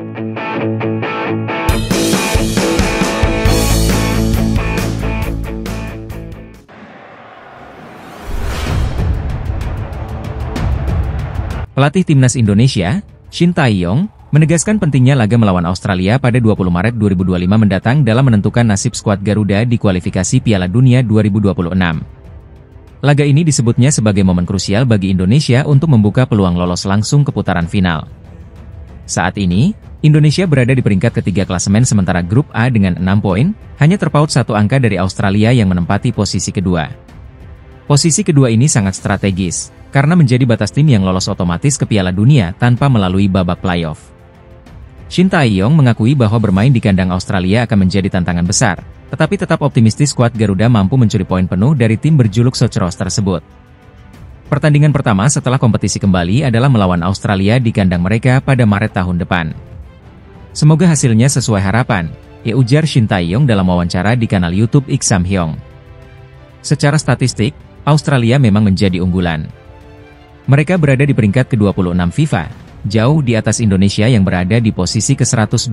Pelatih Timnas Indonesia, Shin Tae-yong, menegaskan pentingnya laga melawan Australia pada 20 Maret 2025 mendatang dalam menentukan nasib skuad Garuda di kualifikasi Piala Dunia 2026. Laga ini disebutnya sebagai momen krusial bagi Indonesia untuk membuka peluang lolos langsung ke putaran final. Saat ini, Indonesia berada di peringkat ketiga klasemen sementara grup A dengan 6 poin, hanya terpaut satu angka dari Australia yang menempati posisi kedua. Posisi kedua ini sangat strategis, karena menjadi batas tim yang lolos otomatis ke Piala Dunia tanpa melalui babak playoff. Shin Tae-yong mengakui bahwa bermain di kandang Australia akan menjadi tantangan besar, tetapi tetap optimistis skuad Garuda mampu mencuri poin penuh dari tim berjuluk Sochros tersebut. Pertandingan pertama setelah kompetisi kembali adalah melawan Australia di kandang mereka pada Maret tahun depan. Semoga hasilnya sesuai harapan, ujar Shin Tae-yong dalam wawancara di kanal YouTube Ik Sam-hyong. Secara statistik, Australia memang menjadi unggulan. Mereka berada di peringkat ke-26 FIFA, jauh di atas Indonesia yang berada di posisi ke-125.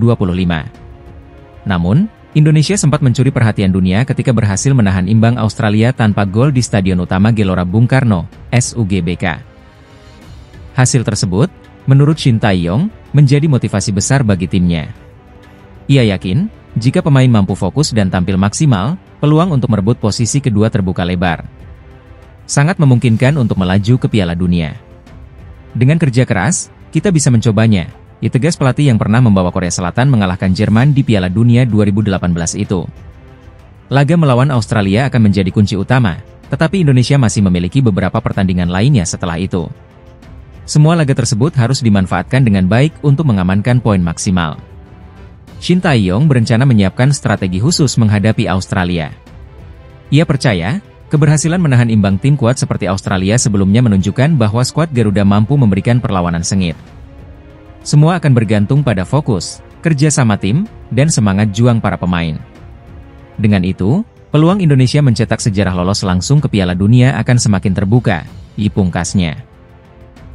Namun, Indonesia sempat mencuri perhatian dunia ketika berhasil menahan imbang Australia tanpa gol di Stadion Utama Gelora Bung Karno, SUGBK. Hasil tersebut, menurut Shin Tae-yong, menjadi motivasi besar bagi timnya. Ia yakin, jika pemain mampu fokus dan tampil maksimal, peluang untuk merebut posisi kedua terbuka lebar. Sangat memungkinkan untuk melaju ke Piala Dunia. Dengan kerja keras, kita bisa mencobanya, tegas pelatih yang pernah membawa Korea Selatan mengalahkan Jerman di Piala Dunia 2018 itu. Laga melawan Australia akan menjadi kunci utama, tetapi Indonesia masih memiliki beberapa pertandingan lainnya setelah itu. Semua laga tersebut harus dimanfaatkan dengan baik untuk mengamankan poin maksimal. Shin Tae-yong berencana menyiapkan strategi khusus menghadapi Australia. Ia percaya, keberhasilan menahan imbang tim kuat seperti Australia sebelumnya menunjukkan bahwa skuad Garuda mampu memberikan perlawanan sengit. Semua akan bergantung pada fokus, kerja sama tim, dan semangat juang para pemain. Dengan itu, peluang Indonesia mencetak sejarah lolos langsung ke Piala Dunia akan semakin terbuka, pungkasnya.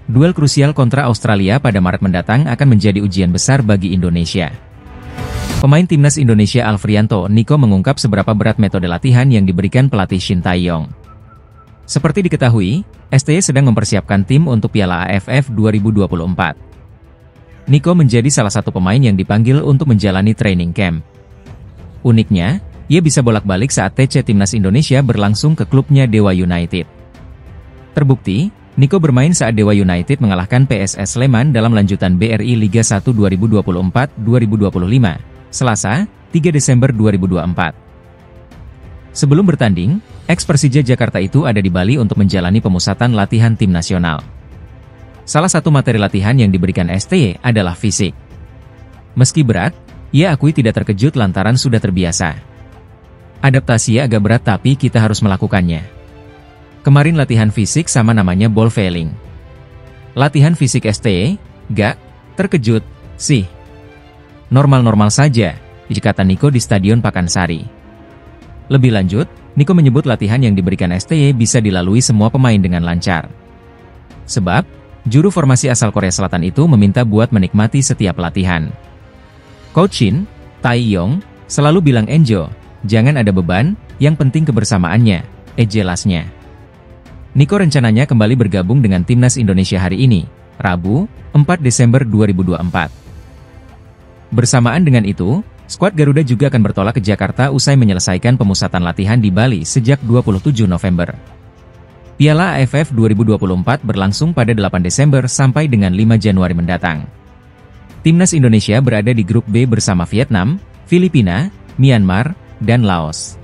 Duel krusial kontra Australia pada Maret mendatang akan menjadi ujian besar bagi Indonesia. Pemain Timnas Indonesia Alfrianto Niko mengungkap seberapa berat metode latihan yang diberikan pelatih Shin Tae-yong. Seperti diketahui, STY sedang mempersiapkan tim untuk Piala AFF 2024. Niko menjadi salah satu pemain yang dipanggil untuk menjalani training camp. Uniknya, ia bisa bolak-balik saat TC Timnas Indonesia berlangsung ke klubnya Dewa United. Terbukti, Niko bermain saat Dewa United mengalahkan PSS Sleman dalam lanjutan BRI Liga 1 2024-2025. Selasa, 3 Desember 2024. Sebelum bertanding, ex-Persija Jakarta itu ada di Bali untuk menjalani pemusatan latihan tim nasional. Salah satu materi latihan yang diberikan STY adalah fisik. Meski berat, ia akui tidak terkejut lantaran sudah terbiasa. Adaptasinya agak berat tapi kita harus melakukannya. Kemarin latihan fisik sama namanya ball failing. Latihan fisik STY, gak terkejut sih. Normal-normal saja, kata Niko di Stadion Pakansari. Lebih lanjut, Niko menyebut latihan yang diberikan STY bisa dilalui semua pemain dengan lancar. Sebab, juru formasi asal Korea Selatan itu meminta buat menikmati setiap latihan. Coach Shin Tae-yong selalu bilang enjoy, jangan ada beban, yang penting kebersamaannya, jelasnya. Niko rencananya kembali bergabung dengan Timnas Indonesia hari ini, Rabu, 4 Desember 2024. Bersamaan dengan itu, skuad Garuda juga akan bertolak ke Jakarta usai menyelesaikan pemusatan latihan di Bali sejak 27 November. Piala AFF 2024 berlangsung pada 8 Desember sampai dengan 5 Januari mendatang. Timnas Indonesia berada di grup B bersama Vietnam, Filipina, Myanmar, dan Laos.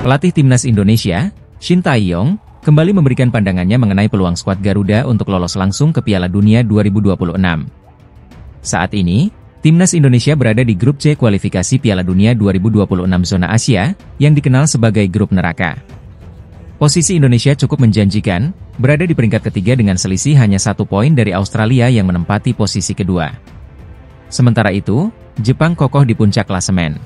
Pelatih Timnas Indonesia, Shin Tae-yong, kembali memberikan pandangannya mengenai peluang skuad Garuda untuk lolos langsung ke Piala Dunia 2026. Saat ini, Timnas Indonesia berada di grup C kualifikasi Piala Dunia 2026 zona Asia, yang dikenal sebagai grup neraka. Posisi Indonesia cukup menjanjikan, berada di peringkat ketiga dengan selisih hanya 1 poin dari Australia yang menempati posisi kedua. Sementara itu, Jepang kokoh di puncak klasemen.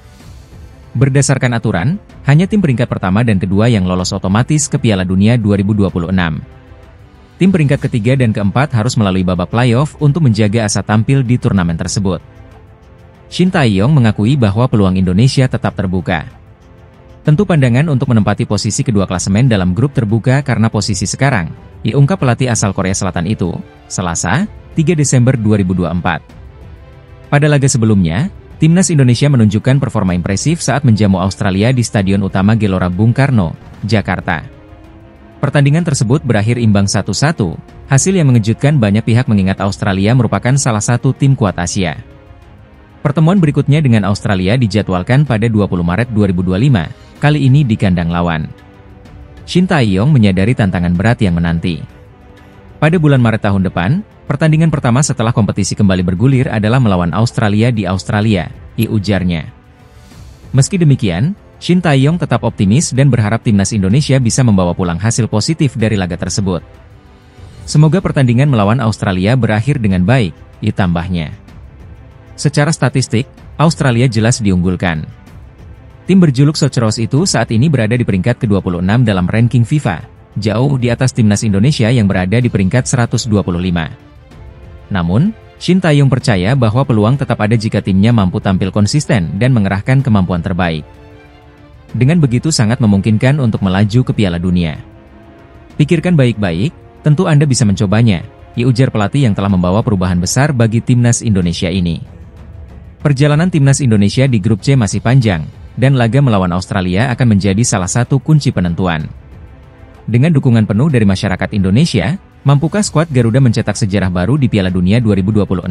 Berdasarkan aturan, hanya tim peringkat pertama dan kedua yang lolos otomatis ke Piala Dunia 2026. Tim peringkat ketiga dan keempat harus melalui babak playoff untuk menjaga asa tampil di turnamen tersebut. Shin Tae-yong mengakui bahwa peluang Indonesia tetap terbuka. Tentu pandangan untuk menempati posisi kedua klasemen dalam grup terbuka karena posisi sekarang, diungkap pelatih asal Korea Selatan itu, Selasa, 3 Desember 2024. Pada laga sebelumnya, Timnas Indonesia menunjukkan performa impresif saat menjamu Australia di Stadion Utama Gelora Bung Karno, Jakarta. Pertandingan tersebut berakhir imbang 1-1, hasil yang mengejutkan banyak pihak mengingat Australia merupakan salah satu tim kuat Asia. Pertemuan berikutnya dengan Australia dijadwalkan pada 20 Maret 2025, kali ini di kandang lawan. Shin Tae-yong menyadari tantangan berat yang menanti. Pada bulan Maret tahun depan, pertandingan pertama setelah kompetisi kembali bergulir adalah melawan Australia di Australia, ujarnya. Meski demikian, Shin Tae-yong tetap optimis dan berharap timnas Indonesia bisa membawa pulang hasil positif dari laga tersebut. Semoga pertandingan melawan Australia berakhir dengan baik, tambahnya. Secara statistik, Australia jelas diunggulkan. Tim berjuluk Soceros itu saat ini berada di peringkat ke-26 dalam ranking FIFA, jauh di atas timnas Indonesia yang berada di peringkat 125. Namun, Shin Tae-yong percaya bahwa peluang tetap ada jika timnya mampu tampil konsisten dan mengerahkan kemampuan terbaik. Dengan begitu sangat memungkinkan untuk melaju ke Piala Dunia. Pikirkan baik-baik, tentu Anda bisa mencobanya, ujar pelatih yang telah membawa perubahan besar bagi timnas Indonesia ini. Perjalanan timnas Indonesia di grup C masih panjang, dan laga melawan Australia akan menjadi salah satu kunci penentuan. Dengan dukungan penuh dari masyarakat Indonesia, mampukah skuad Garuda mencetak sejarah baru di Piala Dunia 2026?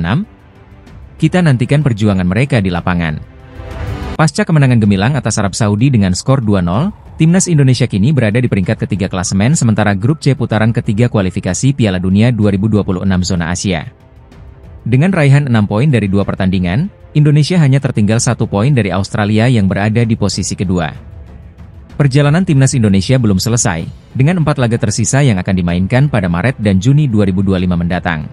Kita nantikan perjuangan mereka di lapangan. Pasca kemenangan gemilang atas Arab Saudi dengan skor 2-0, timnas Indonesia kini berada di peringkat ketiga klasemen sementara grup C putaran ketiga kualifikasi Piala Dunia 2026 zona Asia. Dengan raihan 6 poin dari 2 pertandingan, Indonesia hanya tertinggal 1 poin dari Australia yang berada di posisi kedua. Perjalanan timnas Indonesia belum selesai, dengan 4 laga tersisa yang akan dimainkan pada Maret dan Juni 2025 mendatang.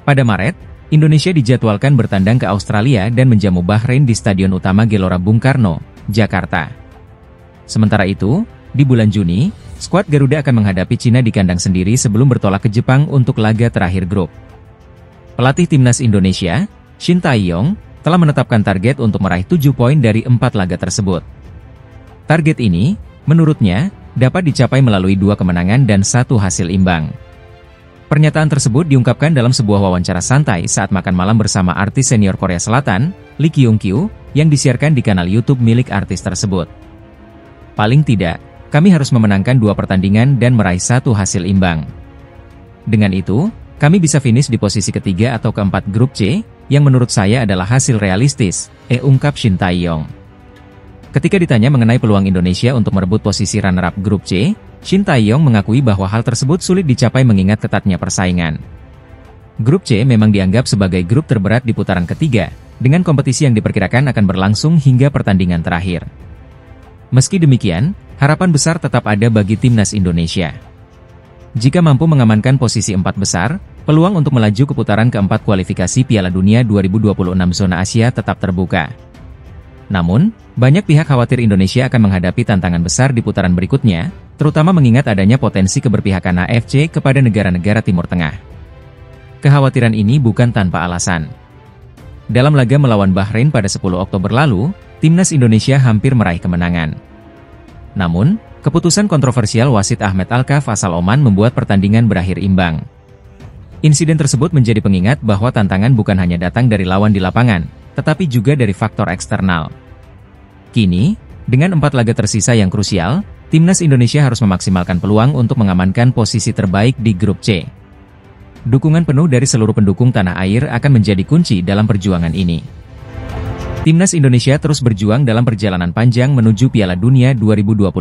Pada Maret, Indonesia dijadwalkan bertandang ke Australia dan menjamu Bahrain di Stadion Utama Gelora Bung Karno, Jakarta. Sementara itu, di bulan Juni, skuad Garuda akan menghadapi Cina di kandang sendiri sebelum bertolak ke Jepang untuk laga terakhir grup. Pelatih timnas Indonesia, Shin Tae-yong, telah menetapkan target untuk meraih 7 poin dari 4 laga tersebut. Target ini, menurutnya, dapat dicapai melalui 2 kemenangan dan 1 hasil imbang. Pernyataan tersebut diungkapkan dalam sebuah wawancara santai saat makan malam bersama artis senior Korea Selatan, Lee Kyung-kyu, yang disiarkan di kanal YouTube milik artis tersebut. Paling tidak, kami harus memenangkan 2 pertandingan dan meraih 1 hasil imbang. Dengan itu, kami bisa finish di posisi ketiga atau keempat grup C, yang menurut saya adalah hasil realistis, ungkap Shin Tae-yong. Ketika ditanya mengenai peluang Indonesia untuk merebut posisi runner-up grup C, Shin Tae-yong mengakui bahwa hal tersebut sulit dicapai mengingat ketatnya persaingan. Grup C memang dianggap sebagai grup terberat di putaran ketiga, dengan kompetisi yang diperkirakan akan berlangsung hingga pertandingan terakhir. Meski demikian, harapan besar tetap ada bagi timnas Indonesia. Jika mampu mengamankan posisi 4 besar, peluang untuk melaju ke putaran keempat kualifikasi Piala Dunia 2026 zona Asia tetap terbuka. Namun, banyak pihak khawatir Indonesia akan menghadapi tantangan besar di putaran berikutnya, terutama mengingat adanya potensi keberpihakan AFC kepada negara-negara Timur Tengah. Kekhawatiran ini bukan tanpa alasan. Dalam laga melawan Bahrain pada 10 Oktober lalu, timnas Indonesia hampir meraih kemenangan. Namun, keputusan kontroversial wasit Ahmed Alkaf asal Oman membuat pertandingan berakhir imbang. Insiden tersebut menjadi pengingat bahwa tantangan bukan hanya datang dari lawan di lapangan, tetapi juga dari faktor eksternal. Kini, dengan 4 laga tersisa yang krusial, timnas Indonesia harus memaksimalkan peluang untuk mengamankan posisi terbaik di grup C. Dukungan penuh dari seluruh pendukung tanah air akan menjadi kunci dalam perjuangan ini. Timnas Indonesia terus berjuang dalam perjalanan panjang menuju Piala Dunia 2026.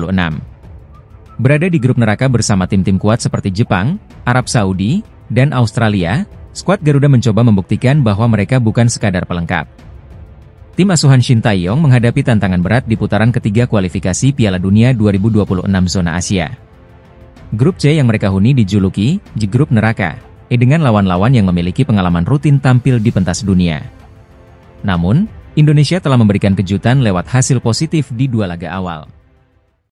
Berada di grup neraka bersama tim-tim kuat seperti Jepang, Arab Saudi, dan Australia, skuad Garuda mencoba membuktikan bahwa mereka bukan sekadar pelengkap. Tim asuhan Shin Tae-yong menghadapi tantangan berat di putaran ketiga kualifikasi Piala Dunia 2026 zona Asia. Grup C yang mereka huni dijuluki Grup Neraka, dengan lawan-lawan yang memiliki pengalaman rutin tampil di pentas dunia. Namun, Indonesia telah memberikan kejutan lewat hasil positif di 2 laga awal.